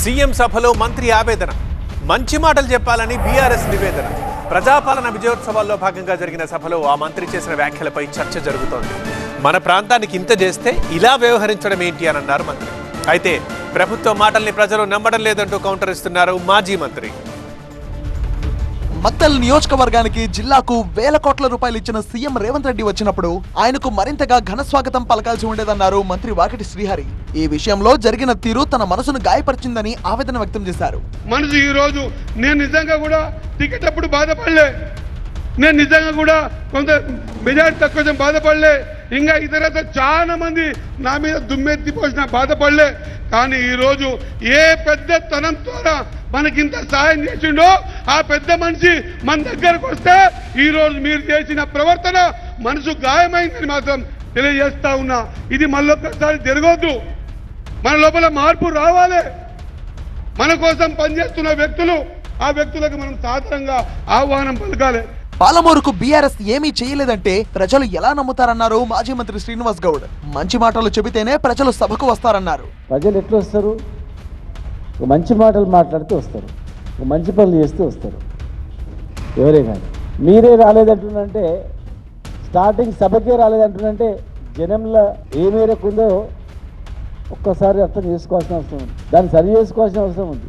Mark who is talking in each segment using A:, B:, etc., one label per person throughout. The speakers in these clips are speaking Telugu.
A: సీఎం సభలో మంత్రి ఆవేదన. మంచి మాటలు చెప్పాలని బీఆర్ఎస్ నివేదన. ప్రజాపాలన విజయోత్సవాల్లో భాగంగా జరిగిన సభలో ఆ మంత్రి చేసిన వ్యాఖ్యలపై చర్చ జరుగుతోంది. మన ప్రాంతానికి ఇంత చేస్తే ఇలా వ్యవహరించడం ఏంటి అని అన్నారు మంత్రి. అయితే ప్రభుత్వ మాటల్ని ప్రజలు నమ్మడం లేదంటూ కౌంటర్ ఇస్తున్నారు మాజీ మంత్రి.
B: మత్తల్ నియోజకవర్గానికి జిల్లాకు వేల కోట్ల రూపాయలు ఇచ్చిన సీఎం రేవంత్ రెడ్డి వచ్చినప్పుడు ఆయనకు మరింతగా ఘన స్వాగతం పలకాల్సి ఉండేదన్నారు మంత్రి వాకిటి శ్రీహరి. ఈ విషయంలో జరిగిన తీరు తన మనసును గాయపరిచిందని ఆవేదన వ్యక్తం చేశారు.
C: మనసు ఈ రోజు నేను నిజంగా కూడా టికెట్ అప్పుడు బాధపడలే, నేను నిజంగా కూడా కొంత మెజార్టీ తక్కువ బాధపడలే, ఇంకా ఇతరత చాలా మంది నా మీద దుమ్మెత్తి పోసిన బాధపడలే. కానీ ఈరోజు ఏ పెద్ద తనం ద్వారా మనకింత సాయం చేసిండో ఆ పెద్ద మనిషి మన దగ్గరకు వస్తే ఈరోజు మీరు చేసిన ప్రవర్తన మనసు గాయమైందని మాత్రం తెలియజేస్తా ఉన్నా. ఇది మళ్ళొక్కసారి జరగొద్దు. మన లోపల మార్పు రావాలి. మన కోసం పనిచేస్తున్న వ్యక్తులు, ఆ వ్యక్తులకు మనం సాధారణంగా ఆహ్వానం పలకాలి.
B: పాలమూరుకు బీఆర్ఎస్ ఏమీ చేయలేదంటే ప్రజలు ఎలా నమ్ముతారన్నారు మాజీ మంత్రి శ్రీనివాస్ గౌడ్. మంచి మాటలు చెబితేనే ప్రజలు సభకు వస్తారన్నారు.
D: ప్రజలు ఎట్లా వస్తారు? మంచి మాటలు మాట్లాడితే వస్తారు, మంచి పనులు చేస్తే వస్తారు. ఎవరే కానీ మీరే రాలేదంటుందంటే, స్టార్టింగ్ సభకే రాలేదంటుందంటే జనంలో ఏ మేరకు ఉందో ఒక్కసారి అర్థం చేసుకోవాల్సిన అవసరం ఉంది, దాన్ని సరి చేసుకోవాల్సిన అవసరం ఉంది.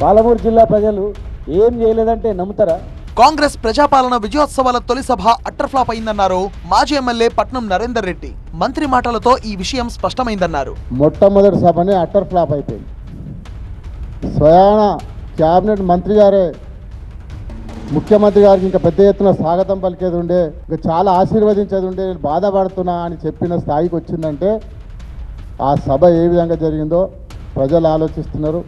D: పాలమూరు జిల్లా ప్రజలు ఏం చేయలేదంటే నమ్ముతారా?
B: కాంగ్రెస్ ప్రజాపాలన విజయోత్సవాల తొలి సభ అట్టర్ ఫ్లాప్ అయిందన్నారు మాజీ ఎమ్మెల్యే పట్నం నరేందర్ రెడ్డి. మంత్రి మాటలతో ఈ విషయం స్పష్టమైందన్నారు.
D: మొట్టమొదటి సభనే అట్టర్ ఫ్లాప్ అయిపోయింది. స్వయాన క్యాబినెట్ మంత్రి గారే ముఖ్యమంత్రి గారికి ఇంకా పెద్ద ఎత్తున స్వాగతం పలికేది ఉండే, ఇంకా చాలా ఆశీర్వదించేది ఉండే, నేను బాధపడుతున్నా అని చెప్పిన స్థాయికి వచ్చిందంటే ఆ సభ ఏ విధంగా జరిగిందో ప్రజలు ఆలోచిస్తున్నారు,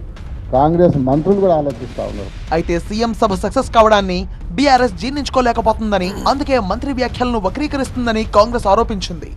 D: కాంగ్రెస్ మంత్రులు కూడా ఆలోచిస్తా ఉన్నారు.
B: అయితే సీఎం సభ సక్సెస్ కావడాన్ని బీఆర్ఎస్ జీర్ణించుకోలేకపోతుందని, అందుకే మంత్రి వ్యాఖ్యలను వక్రీకరిస్తుందని కాంగ్రెస్ ఆరోపించింది.